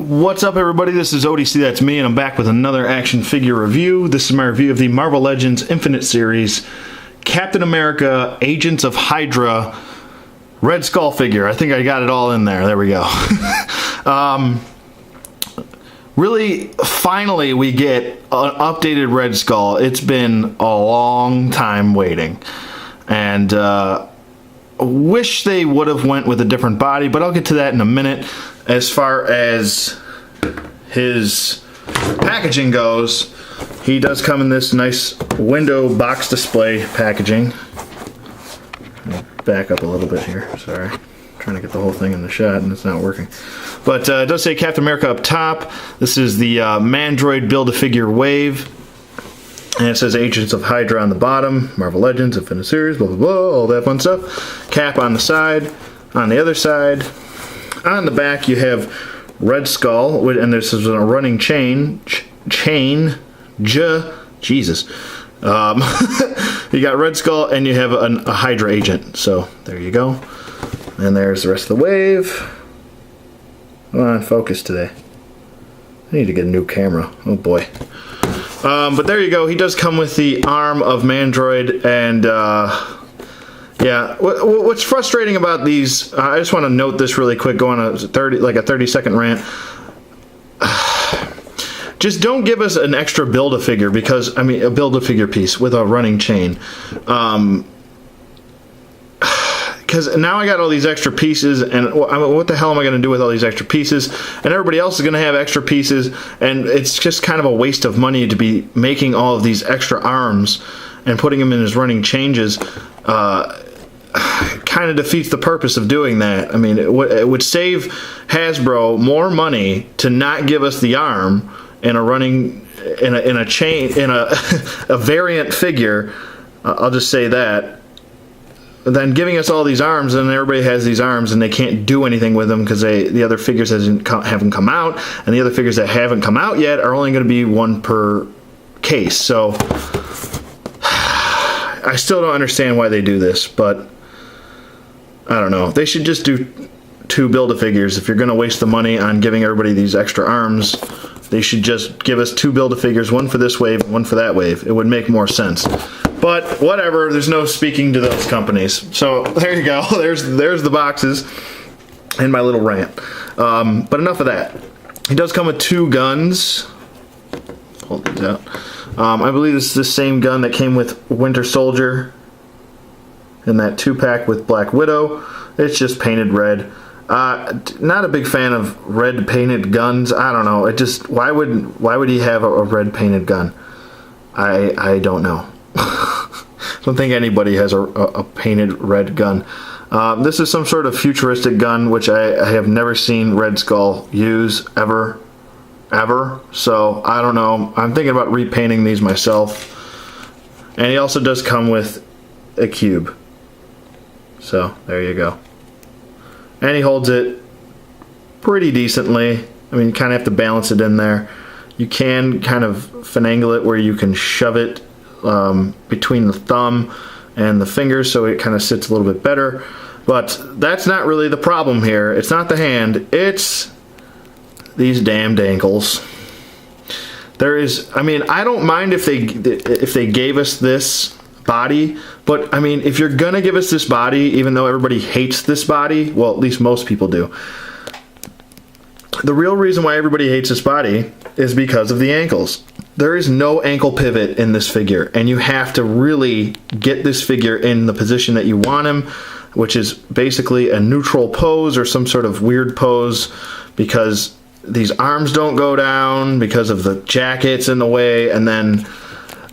What's up, everybody? This is ODC, that's me, and I'm back with another action figure review. This is my review of the Marvel Legends Infinite Series Captain America Agents of Hydra Red Skull figure. I think I got it all in there. There we go. Really, finally, we get an updated Red Skull. It's been a long time waiting. And wish they would have went with a different body, but I'll get to that in a minute. As far as his packaging goes, he does come in this nice window box display packaging. Back up a little bit here, sorry. I'm trying to get the whole thing in the shot and it's not working. But it does say Captain America up top. This is the Mandroid Build-A-Figure Wave. And it says Agents of Hydra on the bottom, Marvel Legends, Infinite Series, blah, blah, blah, all that fun stuff. Cap on the side. On the other side, on the back, you have Red Skull, and this is a running Jesus. You got Red Skull, and you have a Hydra agent. So, there you go. And there's the rest of the wave. Come on, focus today. I need to get a new camera. Oh, boy. But there you go. He does come with the arm of Mandroid, and yeah. What's frustrating about these? I just want to note this really quick. Go on a 30-second rant. Just don't give us an extra Build-A-Figure, because I mean a Build-A-Figure piece with a running chain. Because now I got all these extra pieces, and I mean, what the hell am I going to do with all these extra pieces? And everybody else is going to have extra pieces, and it's just kind of a waste of money to be making all of these extra arms and putting them in as running changes. Kind of defeats the purpose of doing that. I mean, it would save Hasbro more money to not give us the arm in a running in a chain in a variant figure. I'll just say that. Then giving us all these arms, and everybody has these arms, and they can't do anything with them because the other figures haven't come out, and the other figures that haven't come out yet are only going to be one per case. So I still don't understand why they do this, but I don't know. They should just do 2 Build-A-Figures. If you're going to waste the money on giving everybody these extra arms, they should just give us 2 Build-A-Figures, one for this wave, one for that wave. It would make more sense. But whatever, there's no speaking to those companies. So there you go. There's the boxes and my little rant. But enough of that. He does come with 2 guns. Hold these out. I believe this is the same gun that came with Winter Soldier in that 2-pack with Black Widow. It's just painted red. Not a big fan of red painted guns. I don't know. It just why would he have a red painted gun? I don't know. I don't think anybody has a painted red gun. This is some sort of futuristic gun, which I have never seen Red Skull use ever. So I don't know. I'm thinking about repainting these myself. And he also does come with a cube. So there you go. And he holds it pretty decently. I mean, you kind of have to balance it in there. You can kind of finagle it where you can shove it between the thumb and the fingers, so it kind of sits a little bit better. But that's not really the problem here. It's not the hand. It's these damned ankles. I mean, I don't mind if they gave us this body, but I mean, if you're gonna give us this body, even though everybody hates this body, well, at least most people do, the real reason why everybody hates this body is because of the ankles. There is no ankle pivot in this figure, and you have to really get this figure in the position that you want him, which is basically a neutral pose or some sort of weird pose, because these arms don't go down because of the jackets in the way, and then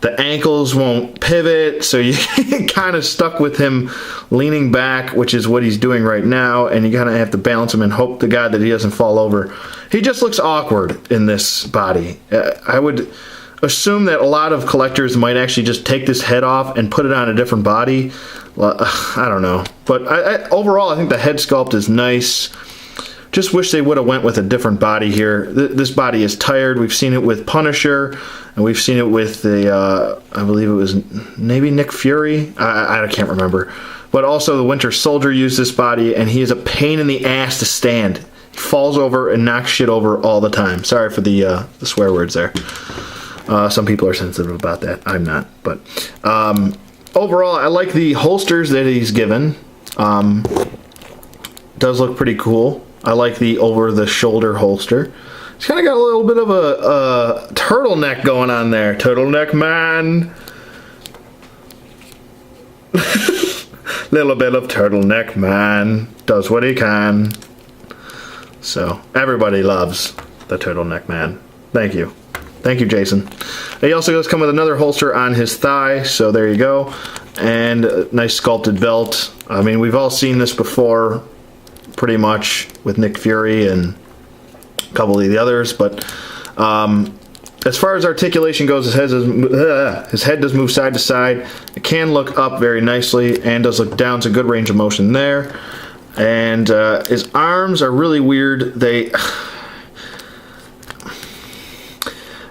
the ankles won't pivot, so you get kind of stuck with him leaning back, which is what he's doing right now, and you kind of have to balance him and hope to God that he doesn't fall over. He just looks awkward in this body. I would assume that a lot of collectors might actually just take this head off and put it on a different body. Well, I don't know. But overall, I think the head sculpt is nice. Just wish they would have went with a different body here. This body is tired. We've seen it with Punisher, and we've seen it with the, I believe it was maybe Nick Fury? I can't remember. But also the Winter Soldier used this body, and he is a pain in the ass to stand. falls over and knocks shit over all the time. Sorry for the swear words there. Some people are sensitive about that. I'm not. But overall, I like the holsters that he's given. Does look pretty cool. I like the over-the-shoulder holster. It's kind of got a little bit of a turtleneck going on there. Turtleneck man. Little bit of turtleneck man. Does what he can. So, everybody loves the turtleneck man. Thank you. Thank you, Jason. He also does come with another holster on his thigh, so there you go. And a nice sculpted belt. I mean, we've all seen this before, pretty much, with Nick Fury and a couple of the others, but as far as articulation goes, his head does move side to side. It can look up very nicely and does look down. It's a good range of motion there. And his arms are really weird. They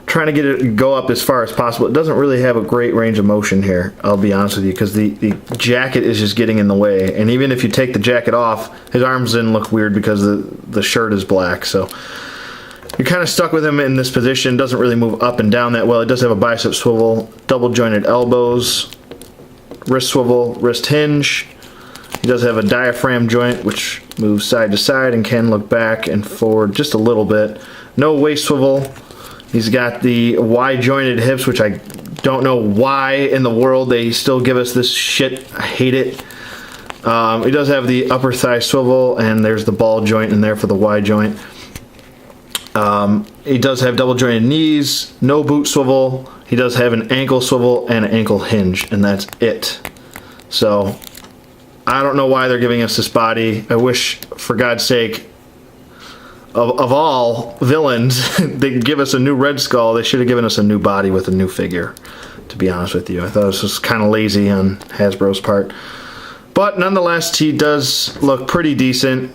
trying to get it to go up as far as possible. It doesn't really have a great range of motion here, I'll be honest with you, because the jacket is just getting in the way. And even if you take the jacket off, his arms didn't look weird because the shirt is black. So you're kind of stuck with him in this position. Doesn't really move up and down that well. It does have a bicep swivel, double jointed elbows, wrist swivel, wrist hinge. He does have a diaphragm joint which moves side to side and can look back and forward just a little bit. No waist swivel. He's got the Y-jointed hips, which I don't know why in the world they still give us this shit. I hate it. He does have the upper thigh swivel, and there's the ball joint in there for the Y joint. He does have double jointed knees, no boot swivel. He does have an ankle swivel and an ankle hinge, and that's it. So I don't know why they're giving us this body. I wish, for God's sake, of all villains, they give us a new Red Skull. They should have given us a new body with a new figure, to be honest with you. I thought this was kind of lazy on Hasbro's part. But nonetheless, he does look pretty decent.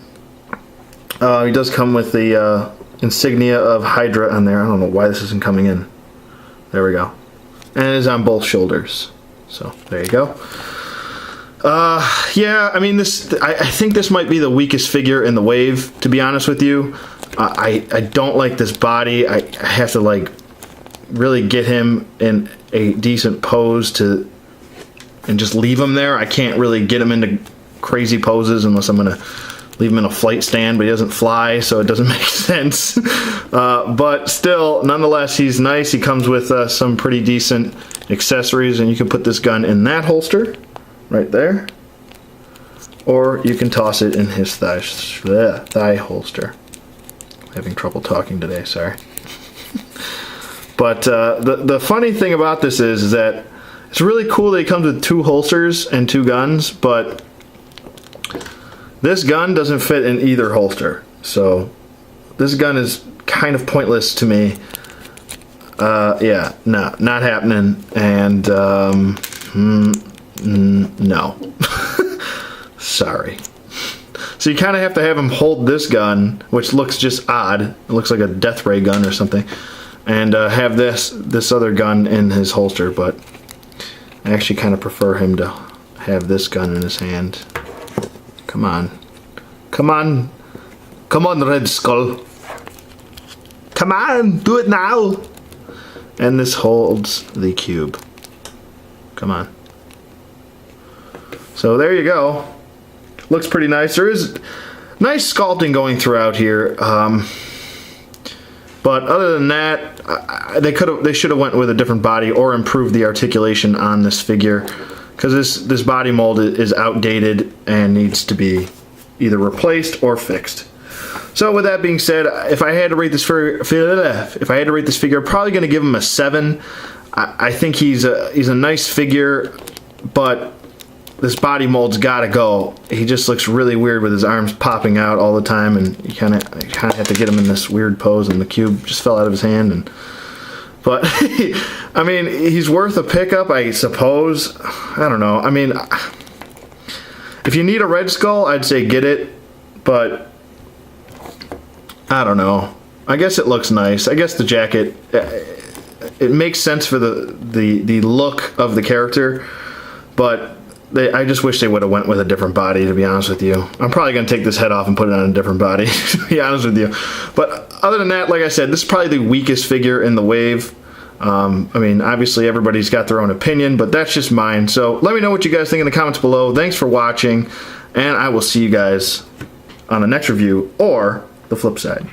He does come with the insignia of Hydra on there. I don't know why this isn't coming in. There we go. And it is on both shoulders. So, there you go. Yeah, I mean, I think this might be the weakest figure in the wave, to be honest with you. I don't like this body. I have to, like, really get him in a decent pose and just leave him there. I can't really get him into crazy poses unless I'm going to leave him in a flight stand, but he doesn't fly, so it doesn't make sense. But still, nonetheless, he's nice. He comes with some pretty decent accessories, and you can put this gun in that holster right there, or you can toss it in his thigh holster. I'm having trouble talking today, sorry. But the funny thing about this is that it's really cool that he comes with two holsters and two guns, but this gun doesn't fit in either holster. So this gun is kind of pointless to me. Yeah, no, not happening. And no. Sorry. So you kind of have to have him hold this gun, which looks just odd. It looks like a death ray gun or something. And have this other gun in his holster, but I actually kind of prefer him to have this gun in his hand. Come on. Come on. Come on, Red Skull. Come on, do it now. And this holds the cube. Come on. So there you go. Looks pretty nice. There is nice sculpting going throughout here. But other than that, they should have went with a different body or improved the articulation on this figure, because this body mold is outdated and needs to be either replaced or fixed. So with that being said, if I had to rate this figure, I'm probably going to give him a 7. I think he's a nice figure, but this body mold's got to go. He just looks really weird with his arms popping out all the time, and you kind of have to get him in this weird pose, and the cube just fell out of his hand. But I mean, he's worth a pickup, I suppose. I don't know. I mean, if you need a Red Skull, I'd say get it, but I don't know. I guess it looks nice. I guess the jacket, it makes sense for the look of the character, but I just wish they would have went with a different body, to be honest with you. I'm probably going to take this head off and put it on a different body, to be honest with you. But other than that, like I said, this is probably the weakest figure in the wave. I mean, obviously everybody's got their own opinion, but that's just mine. So let me know what you guys think in the comments below. Thanks for watching, and I will see you guys on the next review or the flip side.